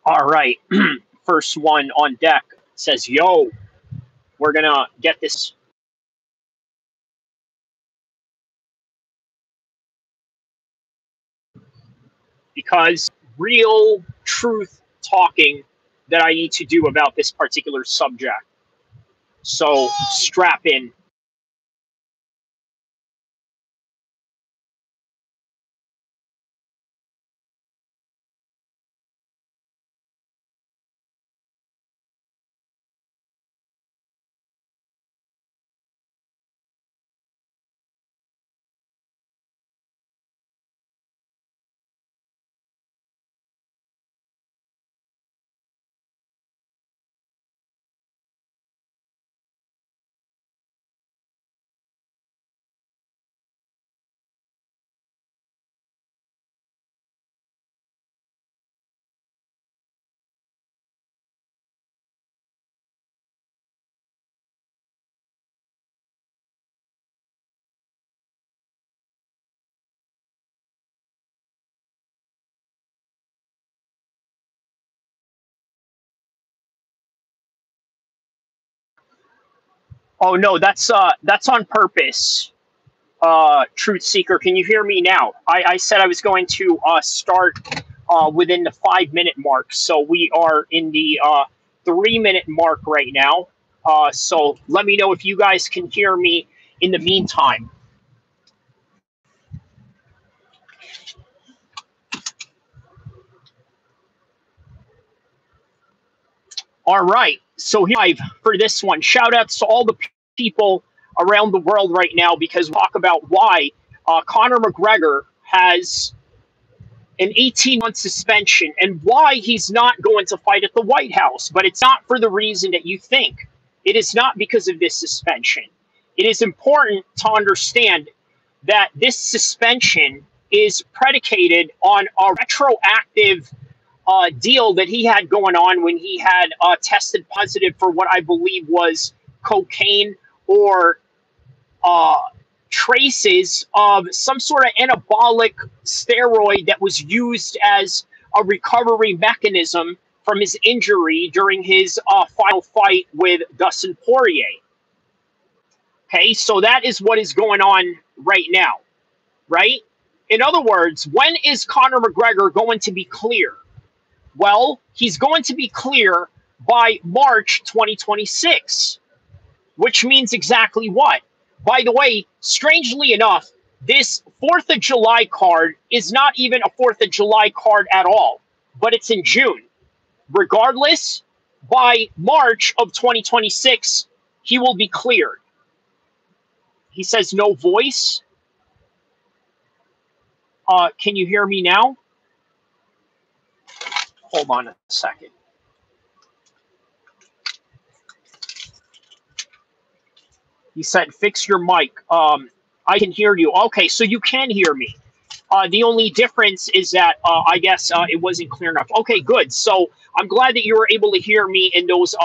All right. First one on deck says, yo, we're going to get this because real truth talking that I need to do about this particular subject. So strap in. Oh no, that's on purpose. Truth seeker, can you hear me now? I said I was going to start within the 5 minute mark, so we are in the 3 minute mark right now. So let me know if you guys can hear me in the meantime. All right, so here live for this one. Shout outs to all the people around the world right now because we talk about why Conor McGregor has an 18-month suspension and why he's not going to fight at the White House. But it's not for the reason that you think. It is not because of this suspension. It is important to understand that this suspension is predicated on a retroactive deal that he had going on when he had tested positive for what I believe was cocaine or uh, traces of some sort of anabolic steroid that was used as a recovery mechanism from his injury during his final fight with Dustin Poirier. Okay, so that is what is going on right now, right? In other words, when is Conor McGregor going to be clear? Well, he's going to be clear by March 2026, which means exactly what? By the way, strangely enough, this 4th of July card is not even a 4th of July card at all, but it's in June. Regardless, by March of 2026, he will be cleared. He says no voice. Can you hear me now? Hold on a second. He said, fix your mic. I can hear you. Okay, so you can hear me. The only difference is that I guess it wasn't clear enough. Okay, good. So I'm glad that you were able to hear me in those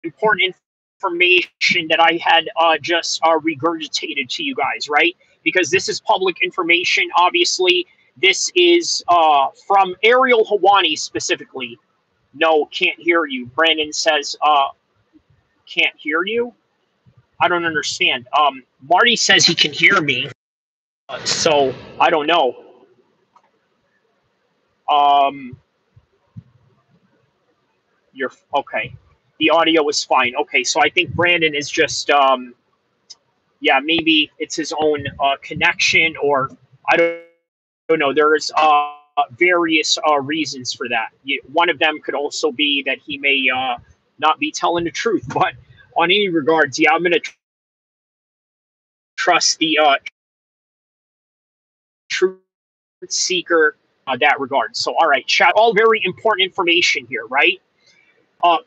important information that I had just regurgitated to you guys, right? Because this is public information, obviously. This is from Ariel Hawani specifically. No, can't hear you. Brandon says, can't hear you. I don't understand. Marty says he can hear me, so I don't know. Um, you're okay. The audio is fine. Okay, so I think Brandon is just, yeah, maybe it's his own connection, or I don't know. There's various reasons for that. One of them could also be that he may not be telling the truth. But on any regards, yeah, I'm going to trust the truth seeker that regard. So, all right, chat. All very important information here, right?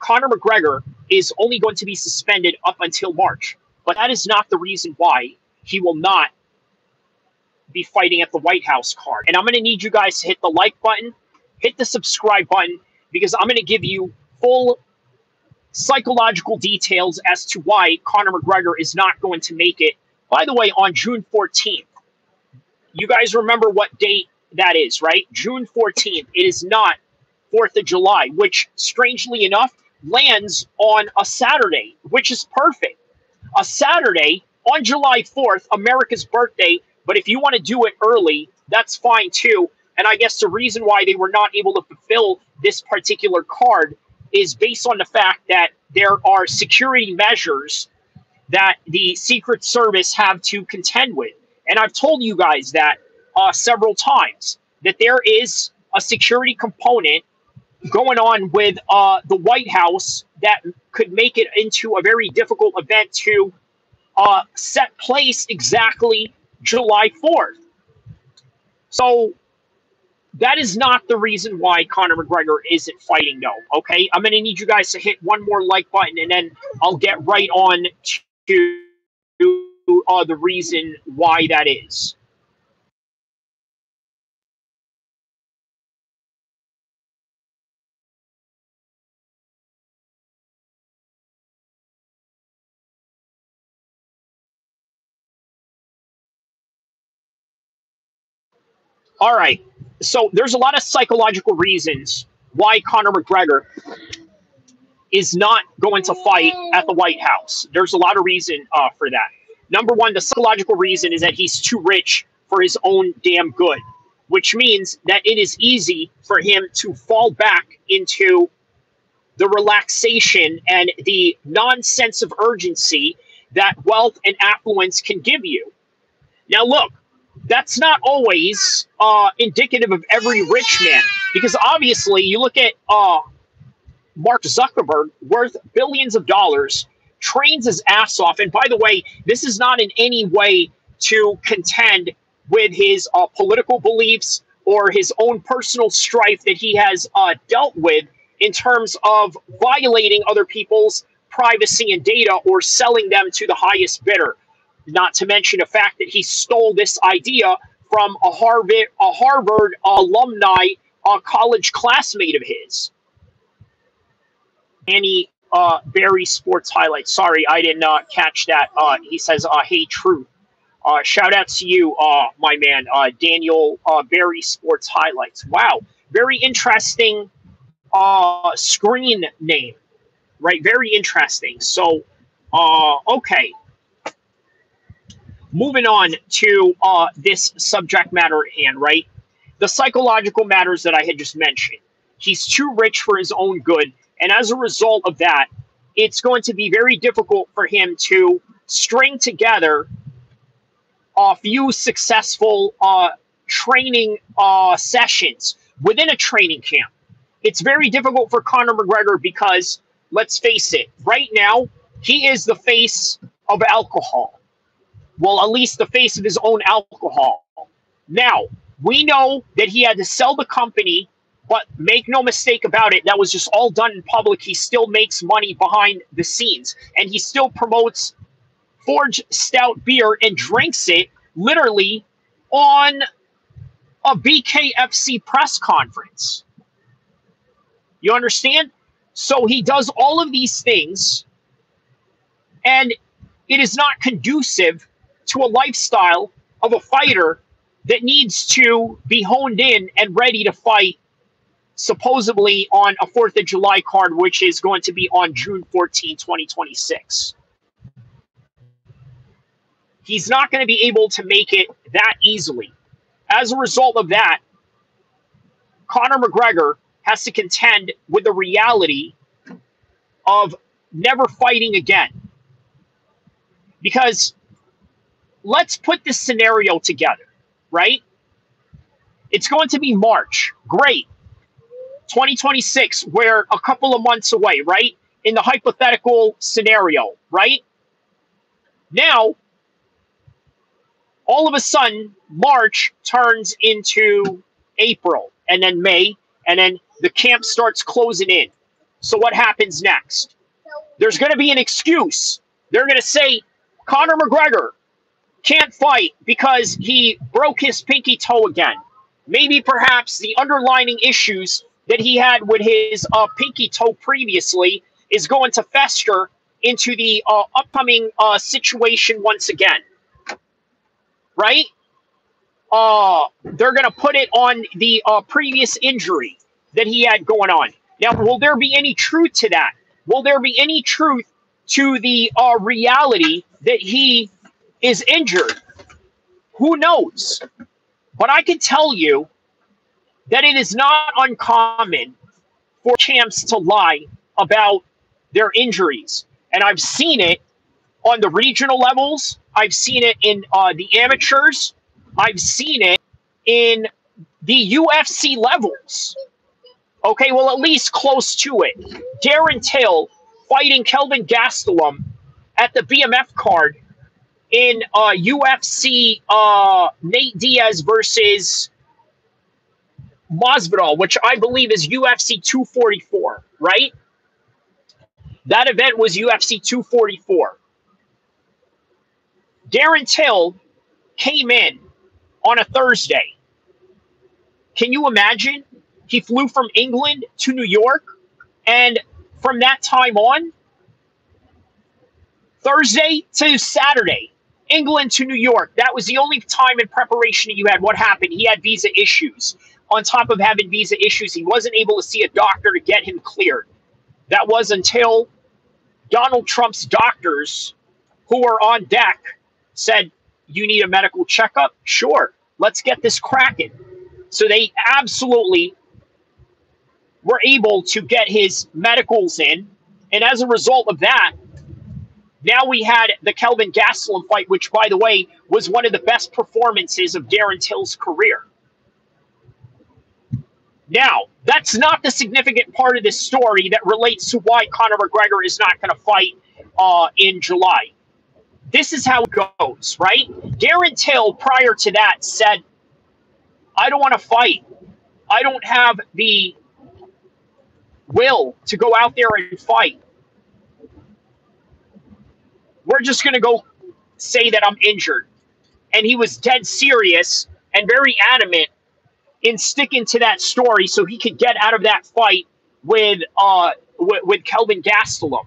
Conor McGregor is only going to be suspended up until March, but that is not the reason why he will not be fighting at the White House card. And I'm going to need you guys to hit the like button, hit the subscribe button, because I'm going to give you full psychological details as to why Conor McGregor is not going to make it. By the way, on June 14th, you guys remember what date that is, right? June 14th. It is not 4th of July, which strangely enough lands on a Saturday, which is perfect. A Saturday on July 4th, America's birthday. But if you want to do it early, that's fine too. And I guess the reason why they were not able to fulfill this particular card is based on the fact that there are security measures that the Secret Service have to contend with. And I've told you guys that several times, that there is a security component going on with the White House that could make it into a very difficult event to set place exactly July 4th. So that is not the reason why Conor McGregor isn't fighting, no. Okay, I'm going to need you guys to hit one more like button, and then I'll get right on to the reason why that is. All right, so there's a lot of psychological reasons why Conor McGregor is not going to fight at the White House. There's a lot of reason for that. Number one, the psychological reason is that he's too rich for his own damn good, which means that it is easy for him to fall back into the relaxation and the non-sense of urgency that wealth and affluence can give you. Now, look, that's not always indicative of every rich man, because obviously you look at Mark Zuckerberg, worth billions of dollars, trains his ass off. And by the way, this is not in any way to contend with his political beliefs or his own personal strife that he has dealt with in terms of violating other people's privacy and data or selling them to the highest bidder. Not to mention the fact that he stole this idea from a Harvard alumni college classmate of his. Any Barry Sports highlights. Sorry, I didn't catch that. He says, hey, Truth. Shout out to you, my man, Daniel Barry Sports highlights. Wow. Very interesting screen name, right? Very interesting. So, okay. Moving on to this subject matter at hand, right? The psychological matters that I had just mentioned. He's too rich for his own good. And as a result of that, it's going to be very difficult for him to string together a few successful training sessions within a training camp. It's very difficult for Conor McGregor because, let's face it, right now, he is the face of alcohol. Well, at least the face of his own alcohol. Now, we know that he had to sell the company, but make no mistake about it, that was just all done in public. He still makes money behind the scenes, and he still promotes Forged Stout beer and drinks it literally on a BKFC press conference. You understand? So he does all of these things, and it is not conducive to a lifestyle of a fighter that needs to be honed in and ready to fight supposedly on a 4th of July card, which is going to be on June 14, 2026. He's not going to be able to make it that easily. As a result of that, Conor McGregor has to contend with the reality of never fighting again. Because let's put this scenario together, right? It's going to be March. Great. 2026, we're a couple of months away, right? In the hypothetical scenario, right? Now, all of a sudden, March turns into April, and then May, and then the camp starts closing in. So what happens next? There's going to be an excuse. They're going to say, Conor McGregor can't fight because he broke his pinky toe again. Maybe perhaps the underlying issues that he had with his pinky toe previously is going to fester into the upcoming situation once again. Right? They're going to put it on the previous injury. that he had going on. Now, will there be any truth to that? Will there be any truth to the reality that he is injured? Who knows? But I can tell you that it is not uncommon for champs to lie about their injuries. And I've seen it on the regional levels. I've seen it in the amateurs. I've seen it in the UFC levels. Okay, well, at least close to it. Darren Till fighting Kelvin Gastelum at the BMF card in UFC Nate Diaz versus Masvidal, which I believe is UFC 244, right? That event was UFC 244. Darren Till came in on a Thursday. Can you imagine? He flew from England to New York, and from that time on, Thursday to Saturday, England to New York. That was the only time in preparation that you had. What happened? He had visa issues. On top of having visa issues, he wasn't able to see a doctor to get him cleared. That was until Donald Trump's doctors, who were on deck, said, "You need a medical checkup? Sure, let's get this cracking." So they absolutely were able to get his medicals in. And as a result of that, now we had the Kelvin Gastelum fight, which, by the way, was one of the best performances of Darren Till's career. Now, that's not the significant part of this story that relates to why Conor McGregor is not going to fight in July. This is how it goes, right? Darren Till, prior to that, said, "I don't want to fight. I don't have the will to go out there and fight. We're just going to go say that I'm injured." And he was dead serious and very adamant in sticking to that story so he could get out of that fight with Kelvin Gastelum.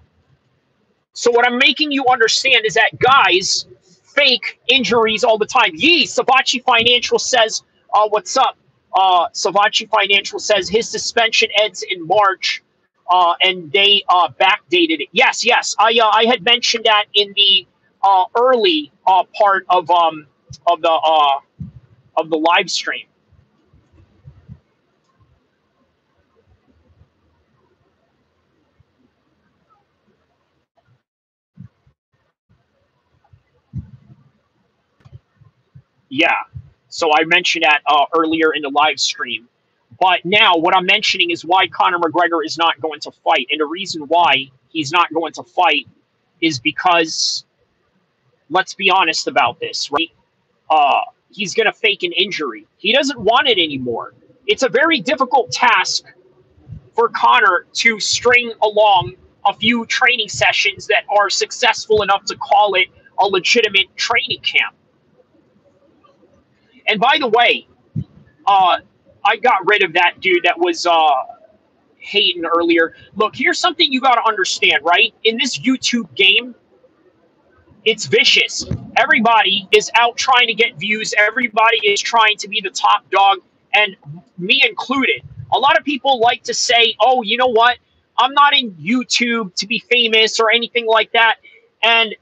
So what I'm making you understand is that guys fake injuries all the time. Savachi Financial says, what's up? Savachi Financial says his suspension ends in March, and they backdated it. Yes. I had mentioned that in the early part of the live stream. Yeah. So I mentioned that earlier in the live stream. But now what I'm mentioning is why Conor McGregor is not going to fight. And the reason why he's not going to fight is because, let's be honest about this, right? He's going to fake an injury. He doesn't want it anymore. It's a very difficult task for Conor to string along a few training sessions that are successful enough to call it a legitimate training camp. And by the way, I got rid of that dude that was hating earlier. Look, here's something you got to understand, right? In this YouTube game, it's vicious. Everybody is out trying to get views. Everybody is trying to be the top dog, and me included. A lot of people like to say, "Oh, you know what? I'm not in YouTube to be famous or anything like that." And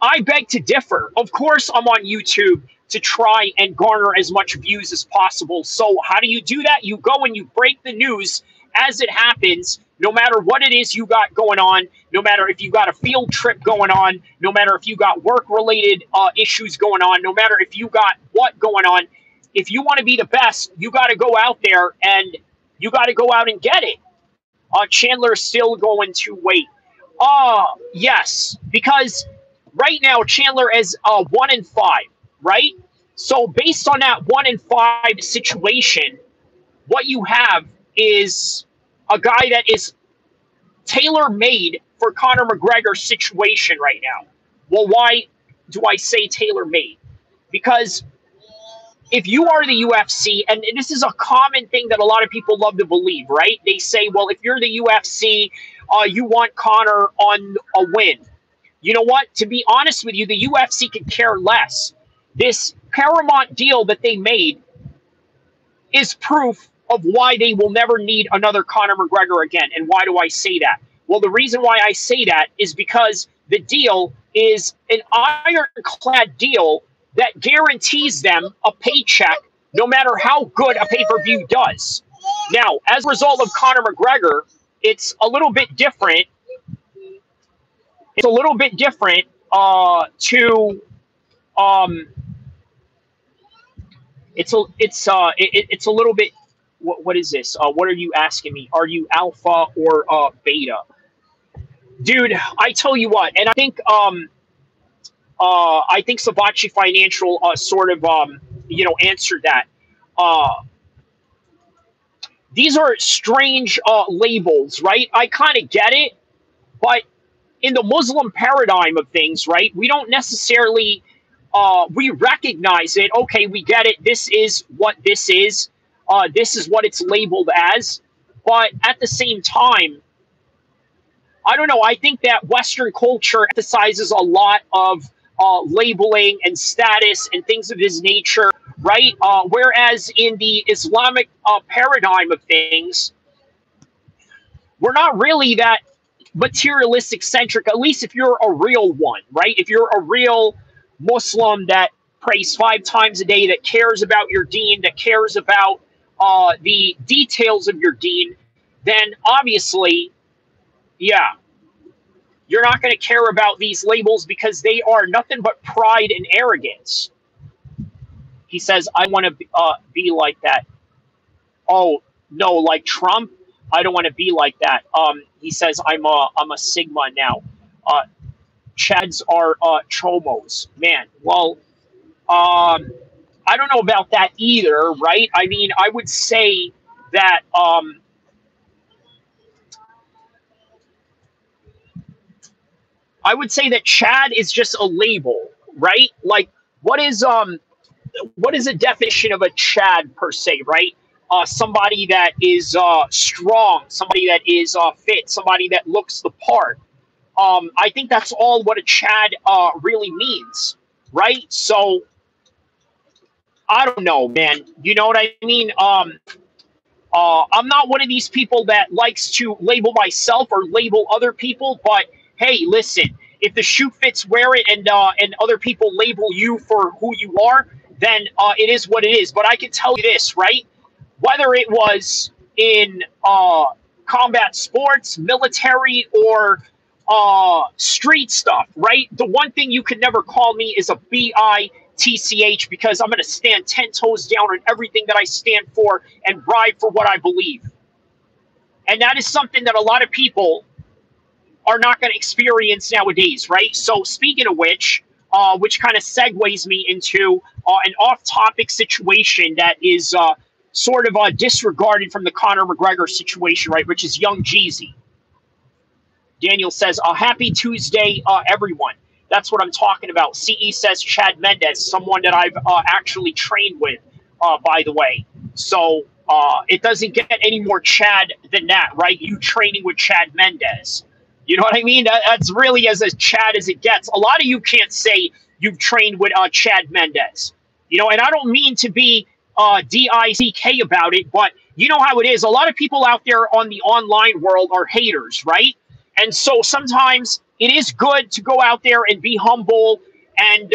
I beg to differ. Of course, I'm on YouTube to try and garner as much views as possible. So how do you do that? You go and you break the news as it happens, no matter what it is you got going on, no matter if you got a field trip going on, no matter if you got work-related issues going on, no matter if you got what going on. If you want to be the best, you got to go out there and you got to go out and get it. Chandler is still going to wait. Yes, because right now Chandler is 1-5, right? So based on that 1-5 situation, what you have is a guy that is tailor-made for Conor McGregor's situation right now. Well, why do I say tailor-made? Because if you are the UFC, and this is a common thing that a lot of people love to believe, right? They say, well, if you're the UFC, you want Conor on a win. You know what? To be honest with you, the UFC could care less. This Paramount deal that they made is proof of why they will never need another Conor McGregor again. And why do I say that? Well, the reason why I say that is because the deal is an ironclad deal that guarantees them a paycheck no matter how good a pay-per-view does. Now, as a result of Conor McGregor, it's a little bit different. It's a little bit different to it's a little bit. What is this? What are you asking me? Are you alpha or beta, dude? I tell you what, and I think Sabachi Financial sort of answered that. These are strange labels, right? I kind of get it, but in the Muslim paradigm of things, right, we don't necessarily we recognize it. Okay, we get it. This is what this is. This is what it's labeled as. But at the same time, I don't know. I think that Western culture emphasizes a lot of labeling and status and things of this nature, right? Whereas in the Islamic paradigm of things, we're not really that materialistic centric, at least if you're a real one, right? If you're a real Muslim that prays 5 times a day, that cares about your deen, that cares about the details of your deen, then obviously, yeah, you're not going to care about these labels because they are nothing but pride and arrogance. He says, I want to be like that. Oh, no, like Trump? I don't want to be like that. He says, I'm a Sigma now. Chads are chomos. Man, well, I don't know about that either, right? I mean, I would say that Chad is just a label, right? Like, what is a definition of a Chad per se, right? Somebody that is strong, somebody that is fit, somebody that looks the part. I think that's all what a Chad really means, right? So I don't know, man. You know what I mean? I'm not one of these people that likes to label myself or label other people, but hey, listen, if the shoe fits, wear it, and other people label you for who you are, then it is what it is. But I can tell you this, right? Whether it was in combat sports, military, or street stuff, right? The one thing you could never call me is a bitch because I'm going to stand 10 toes down on everything that I stand for and ride for what I believe. And that is something that a lot of people are not going to experience nowadays, right? So speaking of which kind of segues me into an off-topic situation that is sort of disregarded from the Conor McGregor situation, right, which is Young Jeezy. Daniel says, happy Tuesday, everyone. That's what I'm talking about. CE says Chad Mendes, someone that I've actually trained with, by the way. So it doesn't get any more Chad than that, right? You training with Chad Mendes. You know what I mean? That's really as Chad as it gets. A lot of you can't say you've trained with Chad Mendes. You know, and I don't mean to be D-I-C-K about it, but you know how it is. A lot of people out there on the online world are haters, right? And so sometimes it is good to go out there and be humble and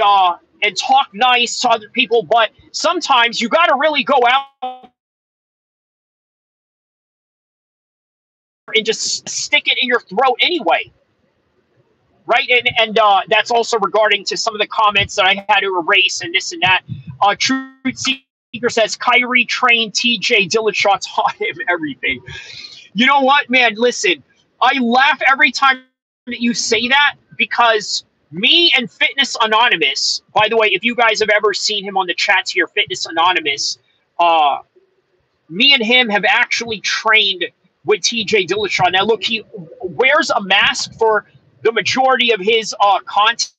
talk nice to other people, but sometimes you got to really go out and just stick it in your throat anyway, right? And that's also regarding to some of the comments that I had to erase and this and that. Truth Seeker says Kyrie trained TJ Dillashaw, taught him everything. You know what, man? Listen, I laugh every time that you say that because me and Fitness Anonymous, by the way, if you guys have ever seen him on the chats here, Fitness Anonymous, me and him have actually trained with TJ Dillashaw. Now, look, he wears a mask for the majority of his content,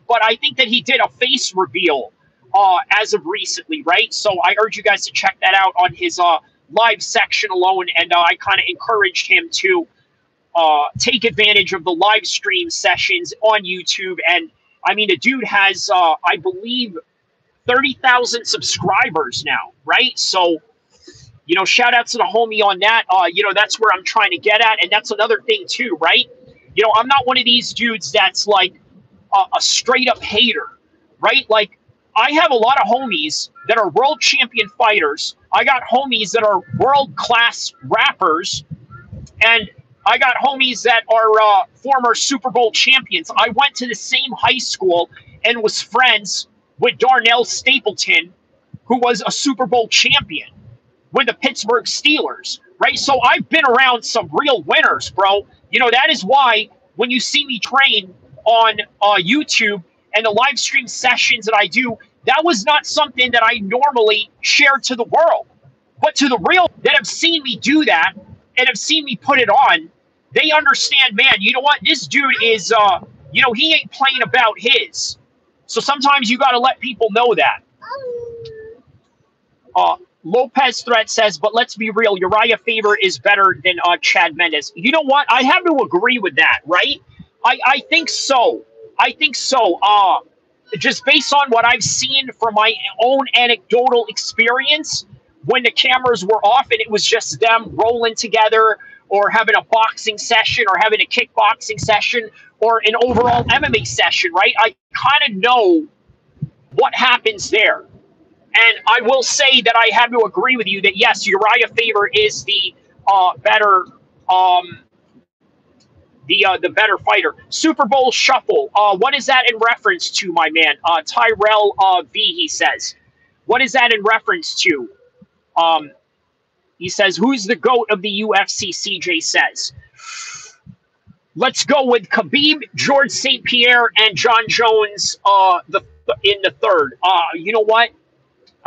but I think that he did a face reveal as of recently, right? So I urge you guys to check that out on his live section alone, and I kind of encouraged him to take advantage of the live stream sessions on YouTube. And I mean, the dude has, I believe, 30,000 subscribers now, right? So You know, shout out to the homie on that. You know, that's where I'm trying to get at. And that's another thing too, right? You know, I'm not one of these dudes that's like a straight up hater, right? Like, I have a lot of homies that are world champion fighters. I got homies that are world class rappers, and I got homies that are former Super Bowl champions. I went to the same high school and was friends with Darnell Stapleton, who was a Super Bowl champion with the Pittsburgh Steelers, right? So I've been around some real winners, bro. You know, that is why when you see me train on YouTube and the live stream sessions that I do, that was not something that I normally share to the world. But to the real that have seen me do that and have seen me put it on, they understand, man, you know what? This dude is, you know, he ain't playing about his. So sometimes you got to let people know that. Lopez Threat says, but let's be real, Uriah Faber is better than Chad Mendes. You know what? I have to agree with that, right? I think so. I think so. Just based on what I've seen from my own anecdotal experience, when the cameras were off and it was just them rolling together or having a boxing session or having a kickboxing session or an overall MMA session, right? I kind of know what happens there. And I will say that I have to agree with you that, yes, Uriah Faber is the better the better fighter. Super Bowl Shuffle. What is that in reference to, my man? Tyrell V, he says. What is that in reference to? He says, who's the GOAT of the UFC, CJ says. Let's go with Khabib, George St. Pierre, and John Jones in the third. You know what?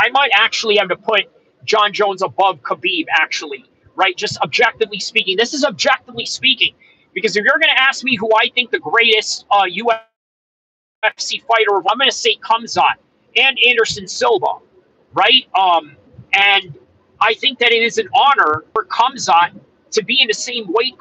I might actually have to put John Jones above Khabib, actually, right? Just objectively speaking. This is objectively speaking. Because if you're going to ask me who I think the greatest UFC fighter, I'm going to say Khamzat and Anderson Silva, right? And I think that it is an honor for Khamzat to be in the same weight